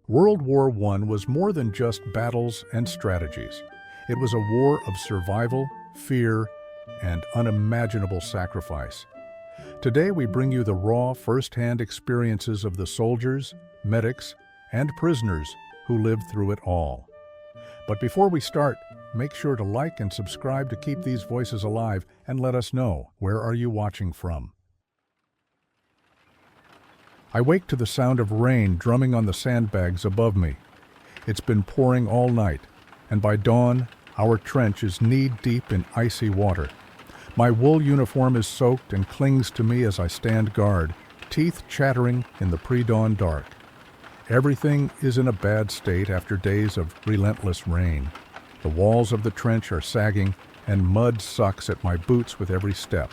World War I was more than just battles and strategies. It was a war of survival, fear, and unimaginable sacrifice. Today we bring you the raw, first-hand experiences of the soldiers, medics, and prisoners who lived through it all. But before we start, make sure to like and subscribe to keep these voices alive and let us know, where are you watching from? I wake to the sound of rain drumming on the sandbags above me. It's been pouring all night, and by dawn, our trench is knee-deep in icy water. My wool uniform is soaked and clings to me as I stand guard, teeth chattering in the pre-dawn dark. Everything is in a bad state after days of relentless rain. The walls of the trench are sagging, and mud sucks at my boots with every step.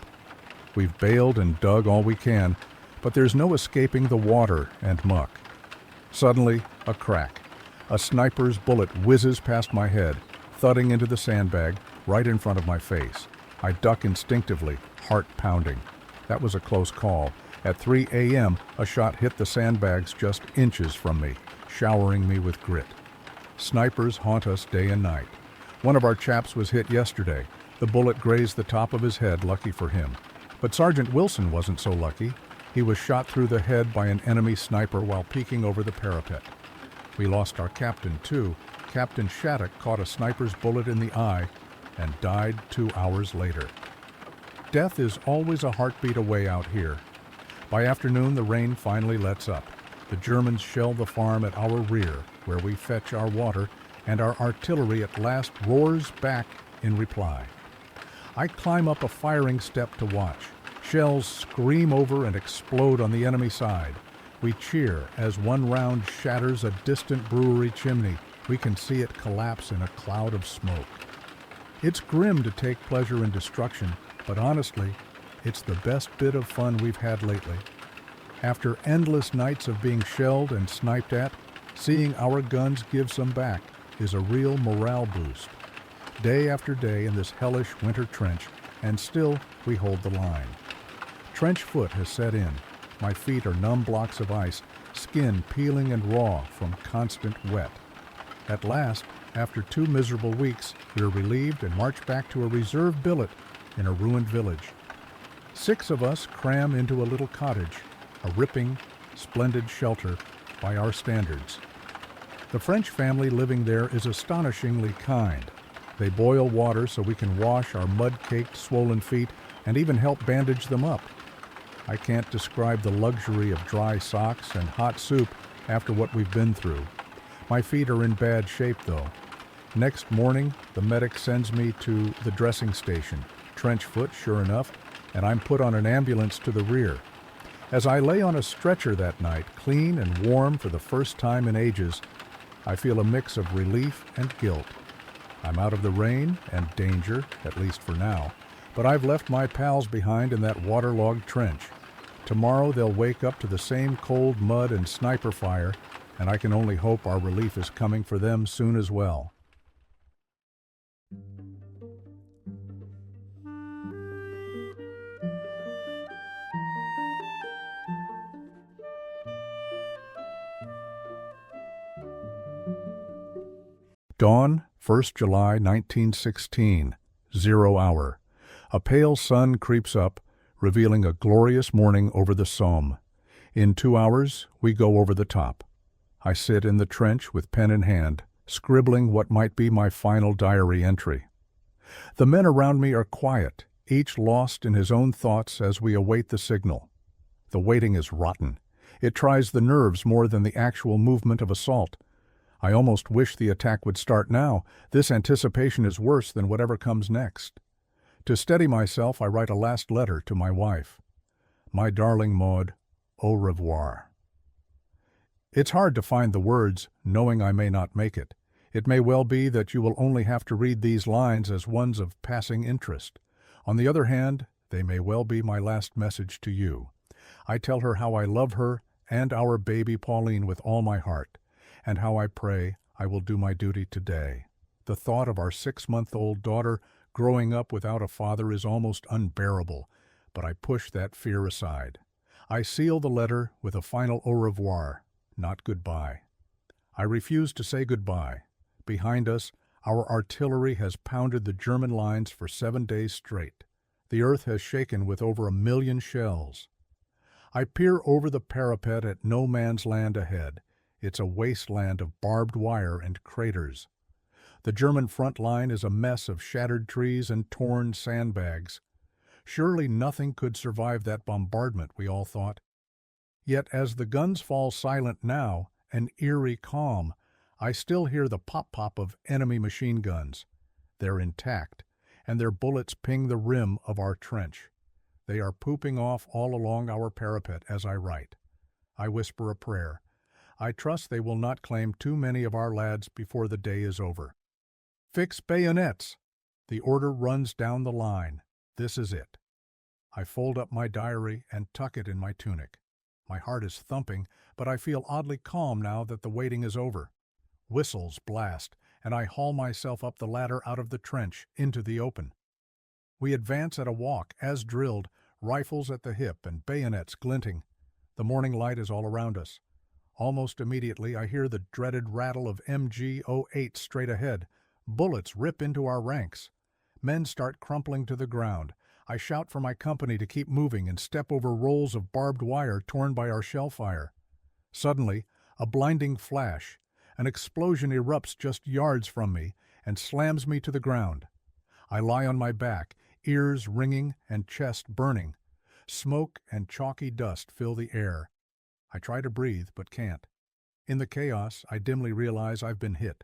We've baled and dug all we can, but there's no escaping the water and muck. Suddenly, a crack. A sniper's bullet whizzes past my head, thudding into the sandbag right in front of my face. I duck instinctively, heart pounding. That was a close call. At 3 a.m., a shot hit the sandbags just inches from me, showering me with grit. Snipers haunt us day and night. One of our chaps was hit yesterday. The bullet grazed the top of his head, lucky for him. But Sergeant Wilson wasn't so lucky. He was shot through the head by an enemy sniper while peeking over the parapet. We lost our captain, too. Captain Shattuck caught a sniper's bullet in the eye and died 2 hours later. Death is always a heartbeat away out here. By afternoon, the rain finally lets up. The Germans shell the farm at our rear, where we fetch our water, and our artillery at last roars back in reply. I climb up a firing step to watch. Shells scream over and explode on the enemy side. We cheer as one round shatters a distant brewery chimney. We can see it collapse in a cloud of smoke. It's grim to take pleasure in destruction, but honestly, it's the best bit of fun we've had lately. After endless nights of being shelled and sniped at, seeing our guns give some back is a real morale boost. Day after day in this hellish winter trench, and still we hold the line. Trench foot has set in. My feet are numb blocks of ice, skin peeling and raw from constant wet. At last, after 2 miserable weeks, we're relieved and march back to a reserve billet in a ruined village. 6 of us cram into a little cottage, a ripping, splendid shelter by our standards. The French family living there is astonishingly kind. They boil water so we can wash our mud-caked, swollen feet and even help bandage them up. I can't describe the luxury of dry socks and hot soup after what we've been through. My feet are in bad shape, though. Next morning, the medic sends me to the dressing station, trench foot, sure enough, and I'm put on an ambulance to the rear. As I lay on a stretcher that night, clean and warm for the first time in ages, I feel a mix of relief and guilt. I'm out of the rain and danger, at least for now, but I've left my pals behind in that waterlogged trench. Tomorrow they'll wake up to the same cold mud and sniper fire, and I can only hope our relief is coming for them soon as well. Dawn, 1st July 1916, 0 hour. A pale sun creeps up, revealing a glorious morning over the Somme. In 2 hours, we go over the top. I sit in the trench with pen in hand, scribbling what might be my final diary entry. The men around me are quiet, each lost in his own thoughts as we await the signal. The waiting is rotten. It tries the nerves more than the actual movement of assault. I almost wish the attack would start now. This anticipation is worse than whatever comes next. To steady myself, I write a last letter to my wife. My darling Maud, au revoir. It's hard to find the words, knowing I may not make it. It may well be that you will only have to read these lines as ones of passing interest. On the other hand, they may well be my last message to you. I tell her how I love her and our baby Pauline with all my heart, and how I pray I will do my duty today. The thought of our 6-month-old daughter growing up without a father is almost unbearable, but I push that fear aside. I seal the letter with a final au revoir, not goodbye. I refuse to say goodbye. Behind us, our artillery has pounded the German lines for 7 days straight. The earth has shaken with over 1,000,000 shells. I peer over the parapet at no man's land ahead. It's a wasteland of barbed wire and craters. The German front line is a mess of shattered trees and torn sandbags. Surely nothing could survive that bombardment, we all thought. Yet as the guns fall silent now, an eerie calm, I still hear the pop-pop of enemy machine guns. They're intact, and their bullets ping the rim of our trench. They are pooping off all along our parapet as I write. I whisper a prayer. I trust they will not claim too many of our lads before the day is over. Fix bayonets! The order runs down the line. This is it. I fold up my diary and tuck it in my tunic. My heart is thumping, but I feel oddly calm now that the waiting is over. Whistles blast, and I haul myself up the ladder out of the trench into the open. We advance at a walk, as drilled, rifles at the hip and bayonets glinting. The morning light is all around us. Almost immediately I hear the dreaded rattle of MG-08 straight ahead. Bullets rip into our ranks. Men start crumpling to the ground. I shout for my company to keep moving and step over rolls of barbed wire torn by our shell fire. Suddenly, a blinding flash. An explosion erupts just yards from me and slams me to the ground. I lie on my back, ears ringing and chest burning. Smoke and chalky dust fill the air. I try to breathe, but can't. In the chaos, I dimly realize I've been hit.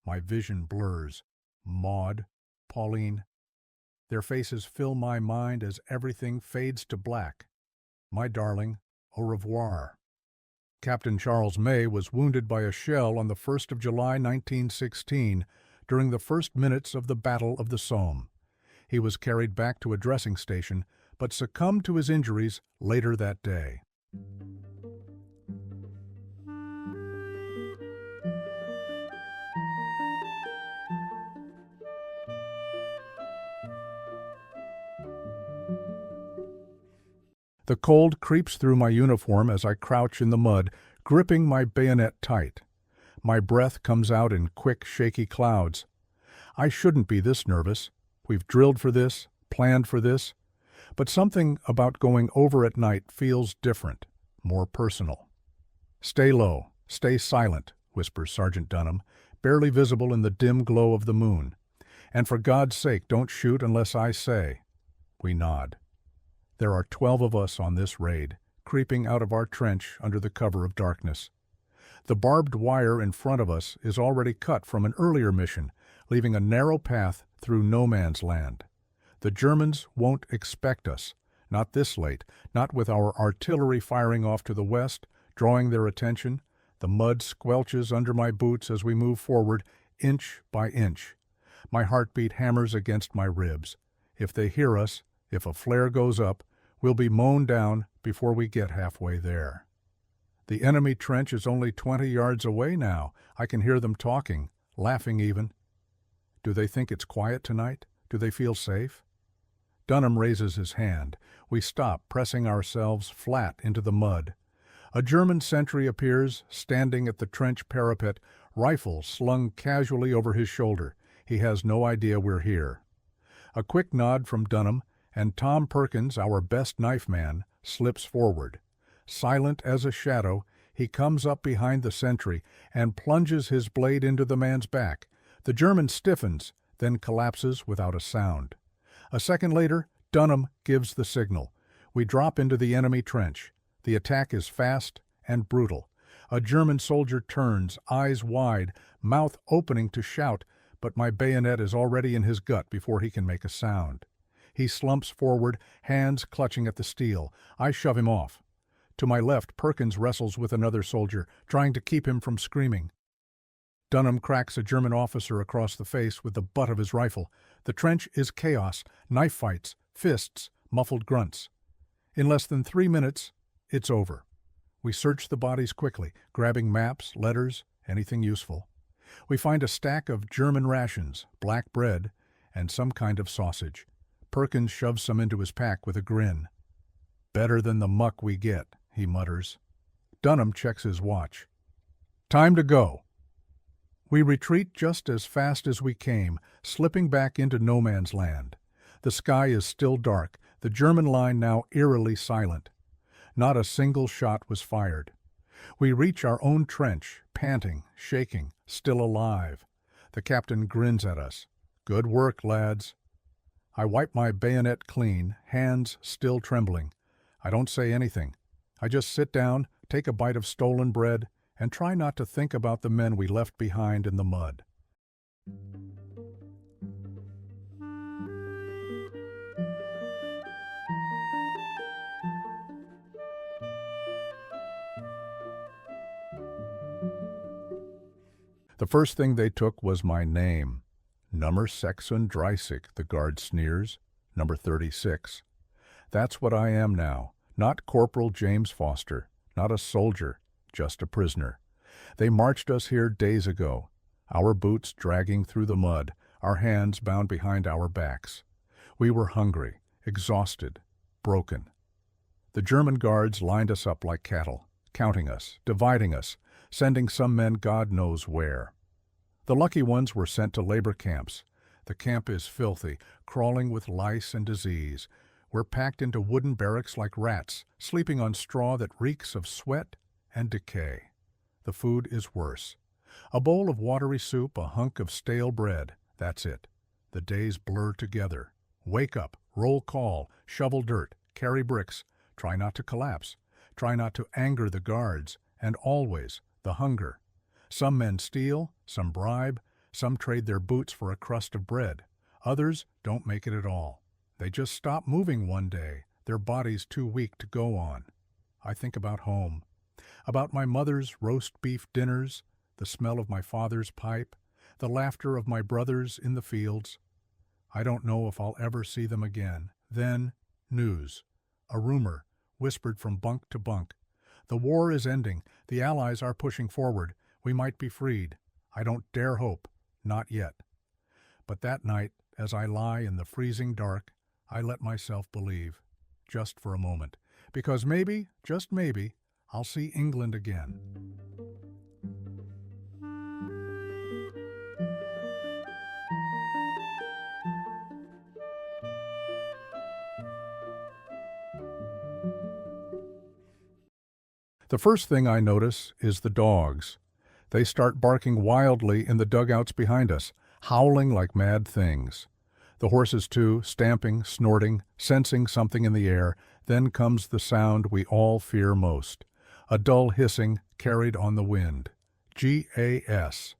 My vision blurs. Maud, Pauline. Their faces fill my mind as everything fades to black. My darling, au revoir. Captain Charles May was wounded by a shell on the 1st of July 1916 during the first minutes of the Battle of the Somme. He was carried back to a dressing station, but succumbed to his injuries later that day. The cold creeps through my uniform as I crouch in the mud, gripping my bayonet tight. My breath comes out in quick, shaky clouds. I shouldn't be this nervous. We've drilled for this, planned for this. But something about going over at night feels different, more personal. "Stay low, stay silent," whispers Sergeant Dunham, barely visible in the dim glow of the moon. "And for God's sake, don't shoot unless I say." We nod. There are 12 of us on this raid, creeping out of our trench under the cover of darkness. The barbed wire in front of us is already cut from an earlier mission, leaving a narrow path through no man's land. The Germans won't expect us, not this late, not with our artillery firing off to the west, drawing their attention. The mud squelches under my boots as we move forward, inch by inch. My heartbeat hammers against my ribs. If they hear us, if a flare goes up, we'll be mown down before we get halfway there. The enemy trench is only 20 yards away now. I can hear them talking, laughing even. Do they think it's quiet tonight? Do they feel safe? Dunham raises his hand. We stop, pressing ourselves flat into the mud. A German sentry appears, standing at the trench parapet, rifle slung casually over his shoulder. He has no idea we're here. A quick nod from Dunham, and Tom Perkins, our best knife man, slips forward. Silent as a shadow, he comes up behind the sentry and plunges his blade into the man's back. The German stiffens, then collapses without a sound. A second later, Dunham gives the signal. We drop into the enemy trench. The attack is fast and brutal. A German soldier turns, eyes wide, mouth opening to shout, but my bayonet is already in his gut before he can make a sound. He slumps forward, hands clutching at the steel. I shove him off. To my left, Perkins wrestles with another soldier, trying to keep him from screaming. Dunham cracks a German officer across the face with the butt of his rifle. The trench is chaos, knife fights, fists, muffled grunts. In less than 3 minutes, it's over. We search the bodies quickly, grabbing maps, letters, anything useful. We find a stack of German rations, black bread, and some kind of sausage. Perkins shoves some into his pack with a grin. "Better than the muck we get," he mutters. Dunham checks his watch. "Time to go." We retreat just as fast as we came, slipping back into no man's land. The sky is still dark, the German line now eerily silent. Not a single shot was fired. We reach our own trench, panting, shaking, still alive. The captain grins at us. "Good work, lads." I wipe my bayonet clean, hands still trembling. I don't say anything. I just sit down, take a bite of stolen bread, and try not to think about the men we left behind in the mud. The first thing they took was my name. Nummer 36, the guard sneers. Number 36. That's what I am now. Not Corporal James Foster. Not a soldier. Just a prisoner. They marched us here days ago. Our boots dragging through the mud. Our hands bound behind our backs. We were hungry, exhausted, broken. The German guards lined us up like cattle, counting us, dividing us, sending some men God knows where. The lucky ones were sent to labor camps. The camp is filthy, crawling with lice and disease. We're packed into wooden barracks like rats, sleeping on straw that reeks of sweat and decay. The food is worse. A bowl of watery soup, a hunk of stale bread, that's it. The days blur together. Wake up, roll call, shovel dirt, carry bricks, try not to collapse, try not to anger the guards, and always the hunger. Some men steal, some bribe, some trade their boots for a crust of bread. Others don't make it at all. They just stop moving one day, their bodies too weak to go on. I think about home, about my mother's roast beef dinners, the smell of my father's pipe, the laughter of my brothers in the fields. I don't know if I'll ever see them again. Then, news. A rumor, whispered from bunk to bunk. The war is ending. The Allies are pushing forward. We might be freed. I don't dare hope. Not yet. But that night, as I lie in the freezing dark, I let myself believe, just for a moment, because maybe, just maybe, I'll see England again. The first thing I notice is the dogs. They start barking wildly in the dugouts behind us, howling like mad things. The horses too, stamping, snorting, sensing something in the air. Then comes the sound we all fear most. A dull hissing carried on the wind. GAS.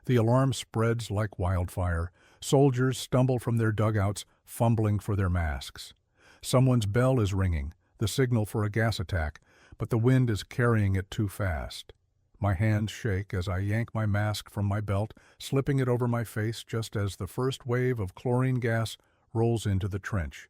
The alarm spreads like wildfire. Soldiers stumble from their dugouts, fumbling for their masks. Someone's bell is ringing, the signal for a gas attack, but the wind is carrying it too fast. My hands shake as I yank my mask from my belt, slipping it over my face just as the first wave of chlorine gas rolls into the trench.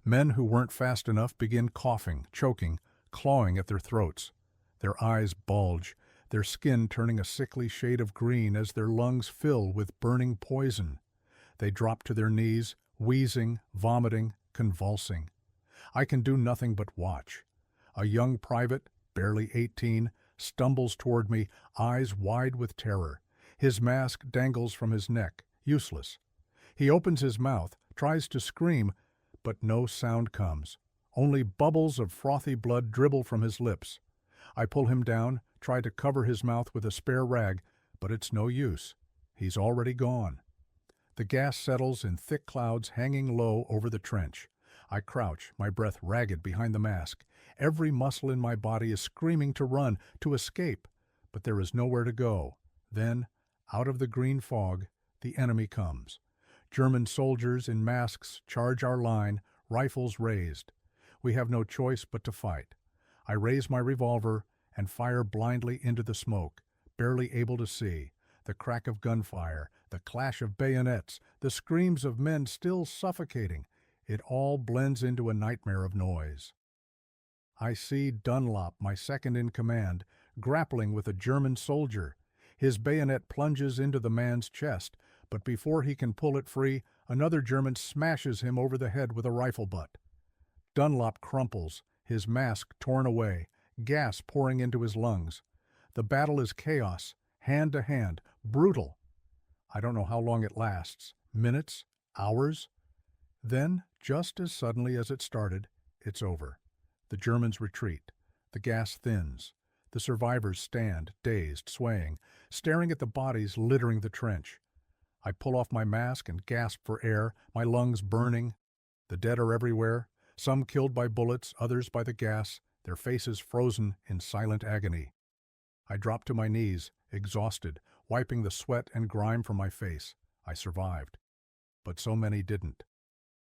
Men who weren't fast enough begin coughing, choking, clawing at their throats. Their eyes bulge, their skin turning a sickly shade of green as their lungs fill with burning poison. They drop to their knees, wheezing, vomiting, convulsing. I can do nothing but watch. A young private, barely 18, stumbles toward me, eyes wide with terror. His mask dangles from his neck, useless. He opens his mouth, tries to scream, but no sound comes. Only bubbles of frothy blood dribble from his lips. I pull him down, try to cover his mouth with a spare rag, but it's no use. He's already gone. The gas settles in thick clouds hanging low over the trench. I crouch, my breath ragged behind the mask. Every muscle in my body is screaming to run, to escape, but there is nowhere to go. Then, out of the green fog, the enemy comes. German soldiers in masks charge our line, rifles raised. We have no choice but to fight. I raise my revolver and fire blindly into the smoke, barely able to see. The crack of gunfire, the clash of bayonets, the screams of men still suffocating. It all blends into a nightmare of noise. I see Dunlop, my second in command, grappling with a German soldier. His bayonet plunges into the man's chest, but before he can pull it free, another German smashes him over the head with a rifle butt. Dunlop crumples, his mask torn away, gas pouring into his lungs. The battle is chaos, hand to hand, brutal. I don't know how long it lasts, minutes, hours. Then, just as suddenly as it started, it's over. The Germans retreat. The gas thins. The survivors stand, dazed, swaying, staring at the bodies littering the trench. I pull off my mask and gasp for air, my lungs burning. The dead are everywhere, some killed by bullets, others by the gas, their faces frozen in silent agony. I drop to my knees, exhausted, wiping the sweat and grime from my face. I survived. But so many didn't.